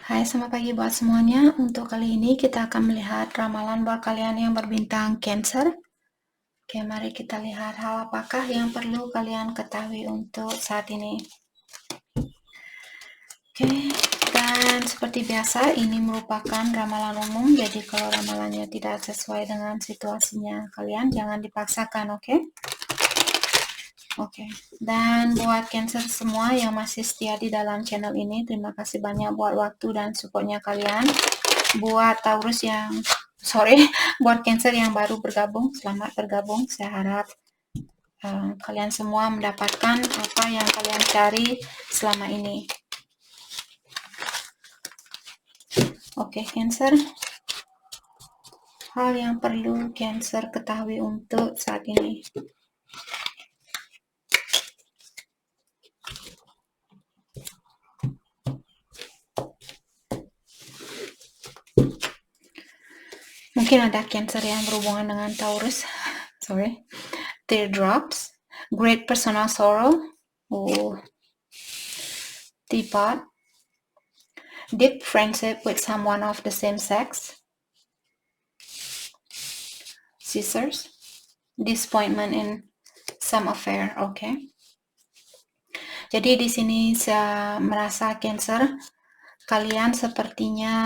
Hai, selamat pagi buat semuanya. Untuk kali ini kita akan melihat ramalan buat kalian yang berbintang Cancer. Oke, mari kita lihat hal apakah yang perlu kalian ketahui untuk saat ini. Oke, dan seperti biasa ini merupakan ramalan umum, jadi kalau ramalannya tidak sesuai dengan situasinya kalian jangan dipaksakan, oke? Oke, dan buat Cancer semua yang masih setia di dalam channel ini, terima kasih banyak buat waktu dan supportnya kalian. Buat Taurus buat Cancer yang baru bergabung, selamat bergabung. Saya harap kalian semua mendapatkan apa yang kalian cari selama ini. Oke, Cancer. Hal yang perlu Cancer ketahui untuk saat ini. Mungkin ada Cancer yang berhubungan dengan Taurus. Teardrops, great personal sorrow, teapot, deep friendship with someone of the same sex, scissors, disappointment in some affair. Oke. Jadi di sini saya merasa Cancer, kalian sepertinya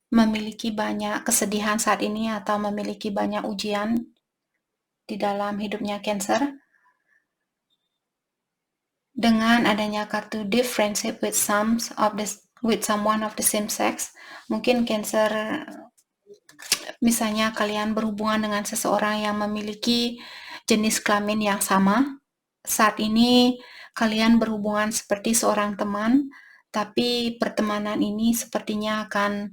memiliki banyak kesedihan saat ini atau memiliki banyak ujian di dalam hidupnya Cancer. Dengan adanya kartu deep friendship with someone of the same sex, mungkin Cancer misalnya kalian berhubungan dengan seseorang yang memiliki jenis kelamin yang sama. Saat ini kalian berhubungan seperti seorang teman, tapi pertemanan ini sepertinya akan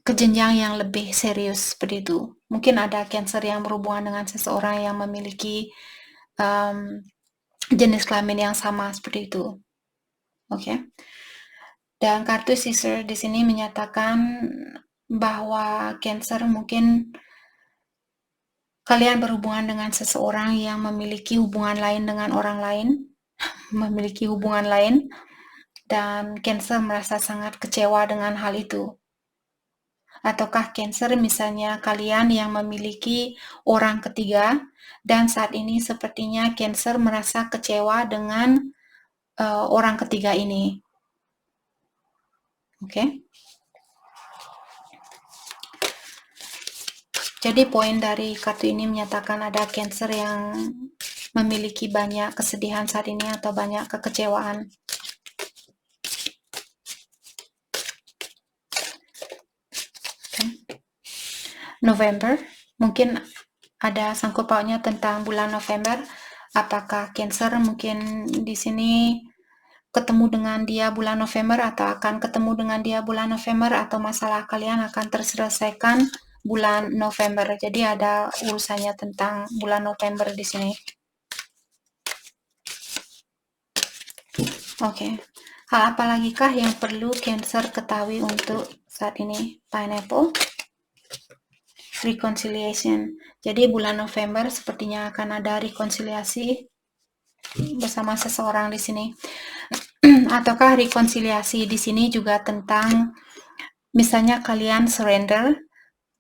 ke jenjang yang lebih serius seperti itu. Mungkin ada Cancer yang berhubungan dengan seseorang yang memiliki jenis kelamin yang sama seperti itu. Oke. Dan kartu Scissor di sini menyatakan bahwa Cancer mungkin kalian berhubungan dengan seseorang yang memiliki hubungan lain dengan orang lain, memiliki hubungan lain, dan Cancer merasa sangat kecewa dengan hal itu. Ataukah Cancer misalnya kalian yang memiliki orang ketiga, dan saat ini sepertinya Cancer merasa kecewa dengan orang ketiga ini. Oke. Jadi poin dari kartu ini menyatakan ada Cancer yang memiliki banyak kesedihan saat ini atau banyak kekecewaan. November, mungkin ada sangkut pautnya tentang bulan November. Apakah Cancer mungkin di sini ketemu dengan dia bulan November atau akan ketemu dengan dia bulan November, atau masalah kalian akan terselesaikan bulan November. Jadi ada urusannya tentang bulan November di sini. Oke. Hal apa lagi kah yang perlu Cancer ketahui untuk saat ini? Pineapple. Reconciliation. Jadi bulan November sepertinya akan ada rekonsiliasi bersama seseorang di sini. Ataukah rekonsiliasi di sini juga tentang misalnya kalian surrender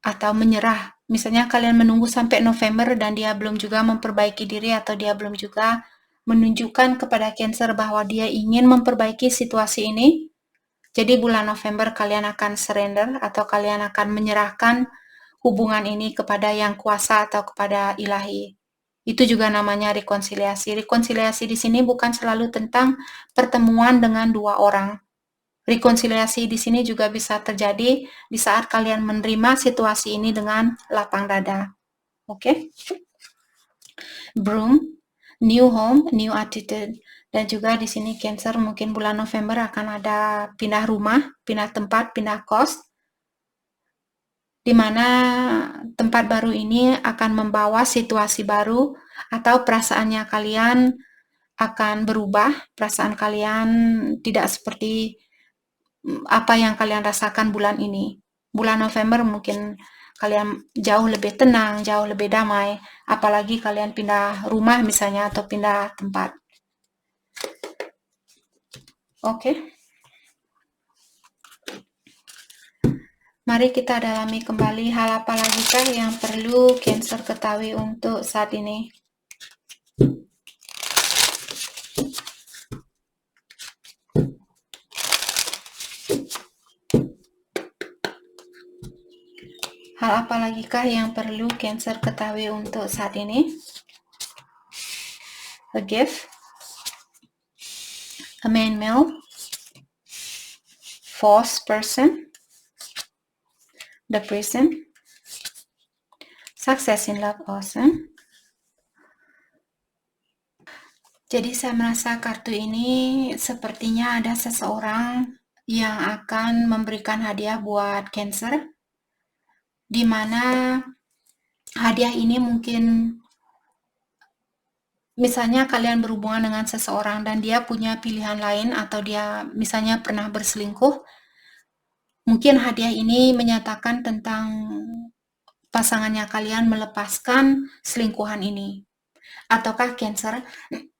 atau menyerah. Misalnya kalian menunggu sampai November dan dia belum juga memperbaiki diri, atau dia belum juga menunjukkan kepada Cancer bahwa dia ingin memperbaiki situasi ini. Jadi bulan November kalian akan surrender atau kalian akan menyerahkan hubungan ini kepada yang kuasa atau kepada ilahi. Itu juga namanya rekonsiliasi. Rekonsiliasi di sini bukan selalu tentang pertemuan dengan dua orang. Rekonsiliasi di sini juga bisa terjadi di saat kalian menerima situasi ini dengan lapang dada. Oke? Broom, new home, new attitude. Dan juga di sini Cancer mungkin bulan November akan ada pindah rumah, pindah tempat, pindah kos, di mana tempat baru ini akan membawa situasi baru, atau perasaannya kalian akan berubah. Perasaan kalian tidak seperti apa yang kalian rasakan bulan ini. Bulan November mungkin kalian jauh lebih tenang, jauh lebih damai, apalagi kalian pindah rumah misalnya atau pindah tempat. Oke. Mari kita dalami kembali hal apa lagikah yang perlu Cancer ketahui untuk saat ini. Hal apa lagikah yang perlu Cancer ketahui untuk saat ini? A gift, a main male, false person, the prison, success in love awesome. Jadi saya merasa kartu ini sepertinya ada seseorang yang akan memberikan hadiah buat Cancer, di mana hadiah ini mungkin misalnya kalian berhubungan dengan seseorang dan dia punya pilihan lain atau dia misalnya pernah berselingkuh, mungkin hadiah ini menyatakan tentang pasangannya kalian melepaskan selingkuhan ini. Ataukah Cancer,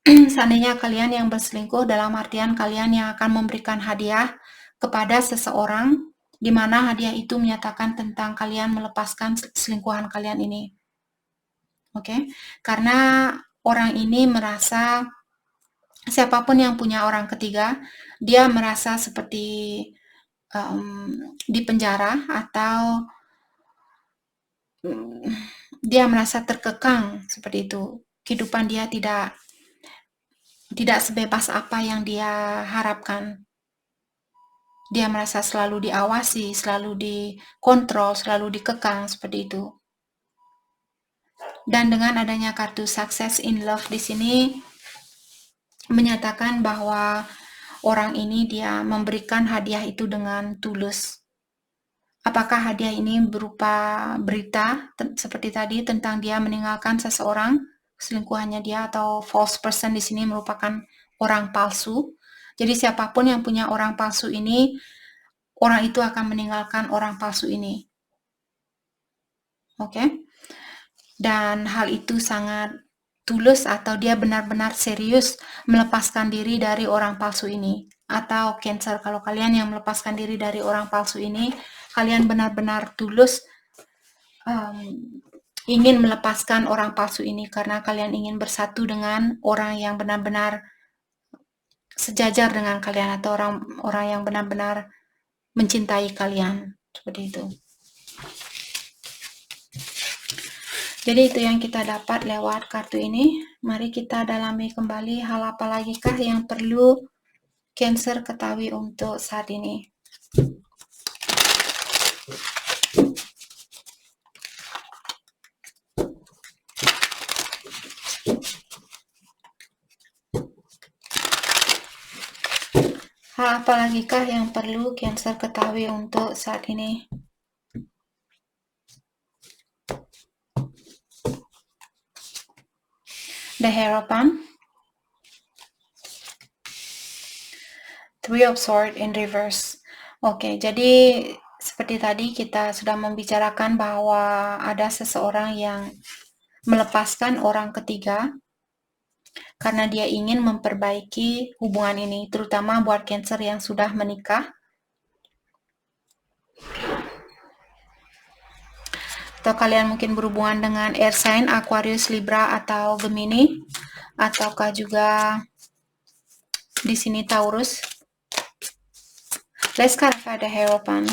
seandainya kalian yang berselingkuh dalam artian kalian yang akan memberikan hadiah kepada seseorang, di mana hadiah itu menyatakan tentang kalian melepaskan selingkuhan kalian ini. Oke, karena orang ini merasa siapapun yang punya orang ketiga, dia merasa seperti di penjara atau dia merasa terkekang seperti itu. Kehidupan dia tidak sebebas apa yang dia harapkan. Dia merasa selalu diawasi, selalu dikontrol, selalu dikekang seperti itu. Dan dengan adanya kartu success in love di sini menyatakan bahwa orang ini dia memberikan hadiah itu dengan tulus. Apakah hadiah ini berupa berita seperti tadi tentang dia meninggalkan seseorang, selingkuhannya dia, atau false person di sini merupakan orang palsu. Jadi siapapun yang punya orang palsu ini, orang itu akan meninggalkan orang palsu ini. Oke? Dan hal itu sangat tulus atau dia benar-benar serius melepaskan diri dari orang palsu ini. Atau Cancer, kalau kalian yang melepaskan diri dari orang palsu ini, kalian benar-benar tulus ingin melepaskan orang palsu ini karena kalian ingin bersatu dengan orang yang benar-benar sejajar dengan kalian atau orang yang benar-benar mencintai kalian, seperti itu. Jadi itu yang kita dapat lewat kartu ini. Mari kita dalami kembali hal apa lagikah yang perlu Cancer ketahui untuk saat ini. Hal apa lagikah yang perlu Cancer ketahui untuk saat ini? The Hierophant, Three of Swords in reverse. Oke, jadi seperti tadi kita sudah membicarakan bahwa ada seseorang yang melepaskan orang ketiga karena dia ingin memperbaiki hubungan ini, terutama buat Cancer yang sudah menikah. Atau kalian mungkin berhubungan dengan air sign, Aquarius, Libra, atau Gemini, ataukah juga di sini Taurus. Let's clarify the Hierophant.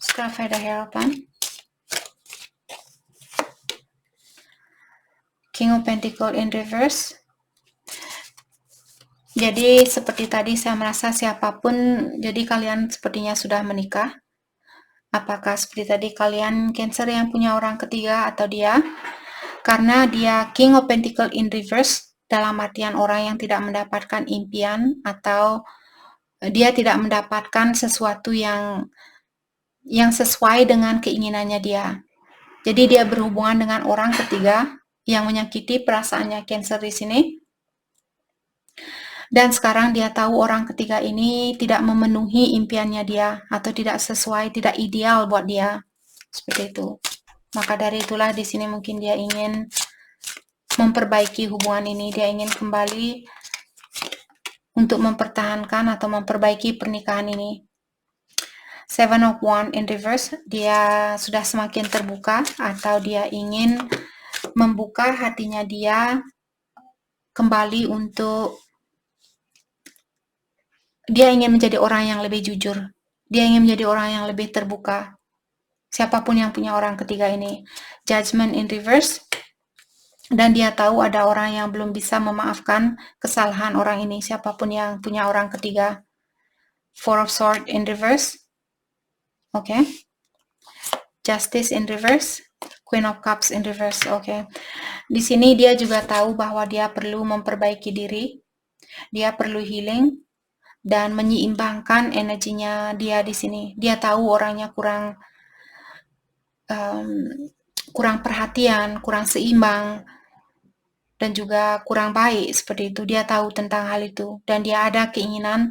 Let's clarify the Hierophant. King of Pentacles in reverse. Jadi seperti tadi saya merasa siapapun, jadi kalian sepertinya sudah menikah. Apakah seperti tadi kalian Cancer yang punya orang ketiga atau dia? Karena dia King of Pentacles in reverse, dalam artian orang yang tidak mendapatkan impian atau dia tidak mendapatkan sesuatu yang sesuai dengan keinginannya dia. Jadi dia berhubungan dengan orang ketiga yang menyakiti perasaannya Cancer di sini. Dan sekarang dia tahu orang ketiga ini tidak memenuhi impiannya dia atau tidak sesuai, tidak ideal buat dia. Seperti itu. Maka dari itulah di sini mungkin dia ingin memperbaiki hubungan ini, dia ingin kembali untuk mempertahankan atau memperbaiki pernikahan ini. Seven of Wands in reverse, dia sudah semakin terbuka atau dia ingin membuka hatinya dia kembali untuk dia ingin menjadi orang yang lebih jujur. Dia ingin menjadi orang yang lebih terbuka. Siapapun yang punya orang ketiga ini. Judgment in reverse. Dan dia tahu ada orang yang belum bisa memaafkan kesalahan orang ini. Siapapun yang punya orang ketiga. Four of Swords in reverse. Oke. Justice in reverse. Queen of Cups in reverse. Oke. Di sini dia juga tahu bahwa dia perlu memperbaiki diri. Dia perlu healing. Dan menyeimbangkan energinya dia di sini. Dia tahu orangnya kurang perhatian, kurang seimbang, dan juga kurang baik seperti itu. Dia tahu tentang hal itu dan dia ada keinginan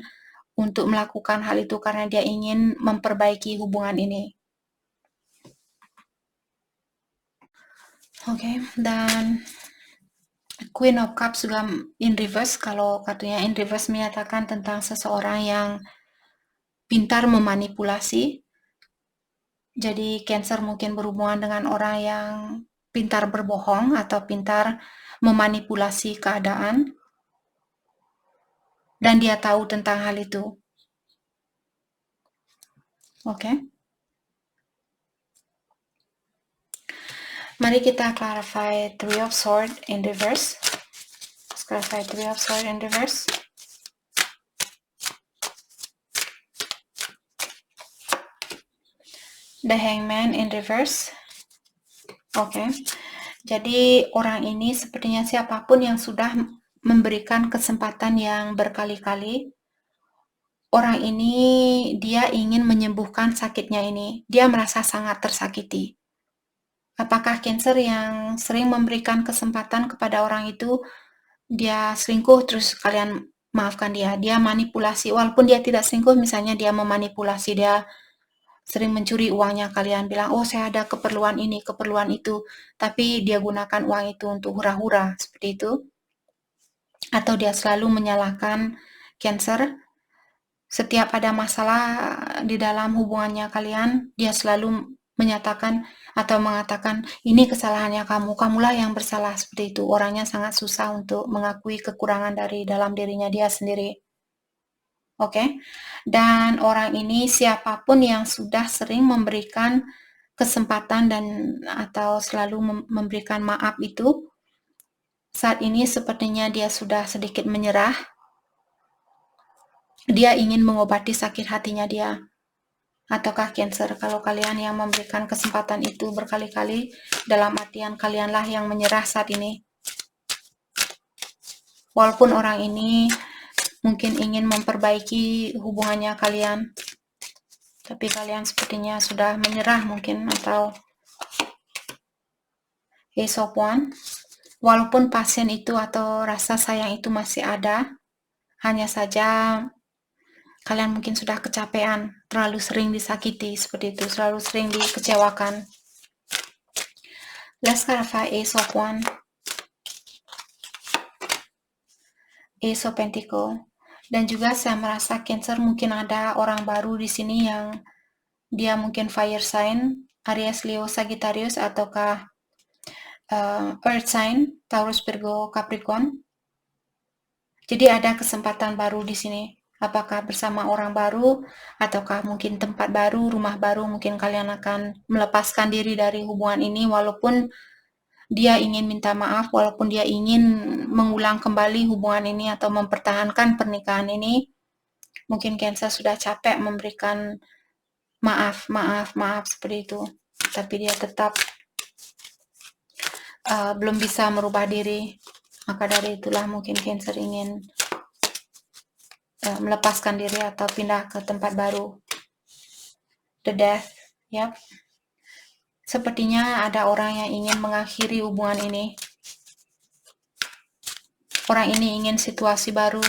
untuk melakukan hal itu karena dia ingin memperbaiki hubungan ini. Oke, dan Queen of Cups juga in reverse. Kalau kartunya in reverse menyatakan tentang seseorang yang pintar memanipulasi. Jadi Cancer mungkin berhubungan dengan orang yang pintar berbohong atau pintar memanipulasi keadaan. Dan dia tahu tentang hal itu. Oke. Mari kita clarify Three of Swords in reverse. Let's clarify Three of Swords in reverse. The Hangman in reverse. Oke. Jadi orang ini sepertinya siapapun yang sudah memberikan kesempatan yang berkali-kali, orang ini dia ingin menyembuhkan sakitnya ini. Dia merasa sangat tersakiti. Apakah Cancer yang sering memberikan kesempatan kepada orang itu, dia selingkuh terus kalian maafkan dia. Dia manipulasi, walaupun dia tidak selingkuh, misalnya dia memanipulasi, dia sering mencuri uangnya, kalian bilang, oh saya ada keperluan ini, keperluan itu, tapi dia gunakan uang itu untuk hura-hura, seperti itu. Atau dia selalu menyalahkan Cancer. Setiap ada masalah di dalam hubungannya kalian, dia selalu menyatakan atau mengatakan, ini kesalahannya kamu, kamulah yang bersalah, seperti itu. Orangnya sangat susah untuk mengakui kekurangan dari dalam dirinya dia sendiri. Oke. Dan orang ini siapapun yang sudah sering memberikan kesempatan dan atau selalu memberikan maaf itu, saat ini sepertinya dia sudah sedikit menyerah. Dia ingin mengobati sakit hatinya dia. Ataukah Cancer, kalau kalian yang memberikan kesempatan itu berkali-kali, dalam artian kalianlah yang menyerah saat ini. Walaupun orang ini mungkin ingin memperbaiki hubungannya kalian, tapi kalian sepertinya sudah menyerah mungkin, atau Ace of Wands. Walaupun pasien itu atau rasa sayang itu masih ada, hanya saja kalian mungkin sudah kecapean, terlalu sering disakiti, seperti itu, terlalu sering dikecewakan. Let's clarify Ace of Wands. Ace of Pentacles. Dan juga saya merasa Cancer mungkin ada orang baru di sini yang dia mungkin fire sign, Aries, Leo, Sagittarius, ataukah earth sign, Taurus, Virgo, Capricorn. Jadi ada kesempatan baru di sini. Apakah bersama orang baru, ataukah mungkin tempat baru, rumah baru, mungkin kalian akan melepaskan diri dari hubungan ini, walaupun dia ingin minta maaf, walaupun dia ingin mengulang kembali hubungan ini atau mempertahankan pernikahan ini. Mungkin Cancer sudah capek memberikan maaf seperti itu. Tapi dia tetap belum bisa merubah diri. Maka dari itulah mungkin Cancer ingin melepaskan diri atau pindah ke tempat baru. The Death, yep. Sepertinya ada orang yang ingin mengakhiri hubungan ini. Orang ini ingin situasi baru.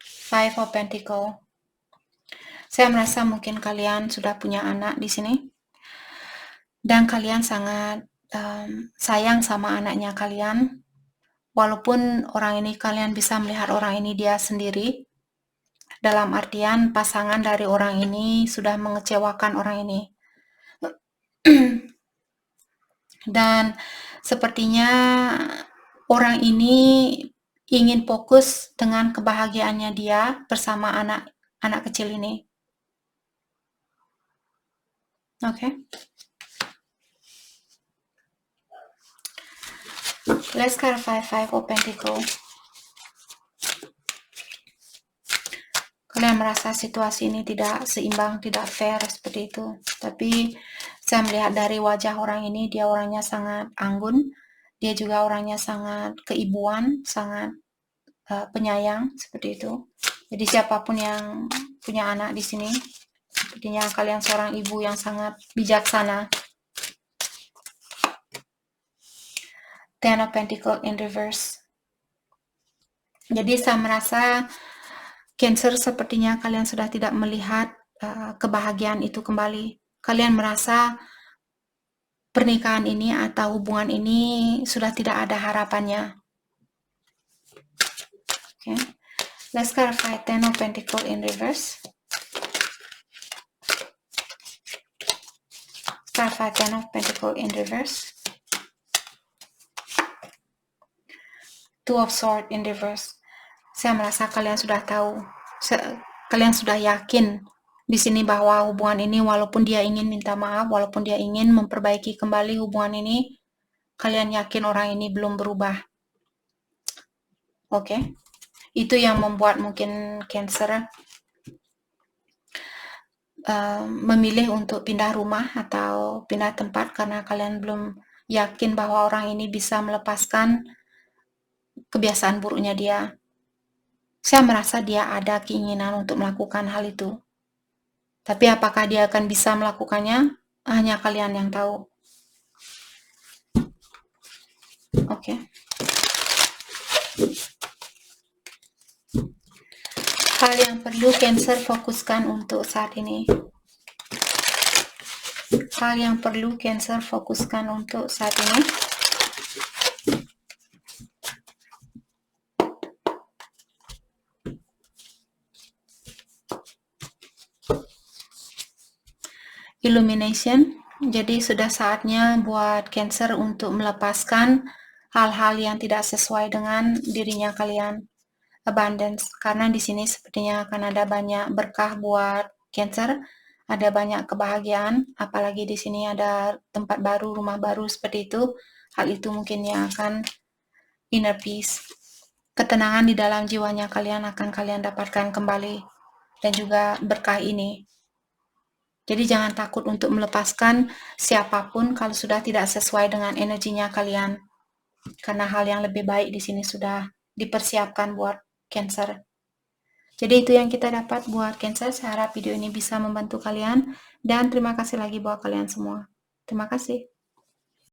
Five of Pentacles. Saya merasa mungkin kalian sudah punya anak di sini. Dan kalian sangat sayang sama anaknya kalian. Walaupun orang ini kalian bisa melihat orang ini dia sendiri, dalam artian pasangan dari orang ini sudah mengecewakan orang ini. Dan sepertinya orang ini ingin fokus dengan kebahagiaannya dia bersama anak kecil ini. Okay. Let's clarify Five of Pentacles. Kalian merasa situasi ini tidak seimbang, tidak fair seperti itu. Tapi saya melihat dari wajah orang ini, dia orangnya sangat anggun. Dia juga orangnya sangat keibuan, sangat penyayang seperti itu. Jadi siapapun yang punya anak di sini, sepertinya kalian seorang ibu yang sangat bijaksana. Ten of Pentacles in reverse. Jadi saya merasa Cancer, sepertinya kalian sudah tidak melihat kebahagiaan itu kembali. Kalian merasa pernikahan ini atau hubungan ini sudah tidak ada harapannya. Okay. Let's clarify Ten of Pentacles in reverse. Clarify Ten of Pentacles in reverse. Two of Swords in reverse. Saya merasa kalian sudah tahu, kalian sudah yakin di sini bahwa hubungan ini, walaupun dia ingin minta maaf, walaupun dia ingin memperbaiki kembali hubungan ini, kalian yakin orang ini belum berubah. Oke. Itu yang membuat mungkin Cancer memilih untuk pindah rumah atau pindah tempat karena kalian belum yakin bahwa orang ini bisa melepaskan kebiasaan buruknya dia. Saya merasa dia ada keinginan untuk melakukan hal itu. Tapi apakah dia akan bisa melakukannya? Hanya kalian yang tahu. Oke. Hal yang perlu Cancer fokuskan untuk saat ini. Hal yang perlu Cancer fokuskan untuk saat ini. Illumination. Jadi sudah saatnya buat Cancer untuk melepaskan hal-hal yang tidak sesuai dengan dirinya kalian. Abundance, karena di sini sepertinya akan ada banyak berkah buat Cancer, ada banyak kebahagiaan, apalagi di sini ada tempat baru, rumah baru seperti itu. Hal itu mungkin yang akan inner peace. Ketenangan di dalam jiwanya kalian akan kalian dapatkan kembali, dan juga berkah ini. Jadi jangan takut untuk melepaskan siapapun kalau sudah tidak sesuai dengan energinya kalian. Karena hal yang lebih baik di sini sudah dipersiapkan buat Cancer. Jadi itu yang kita dapat buat Cancer. Saya harap video ini bisa membantu kalian. Dan terima kasih lagi buat kalian semua. Terima kasih.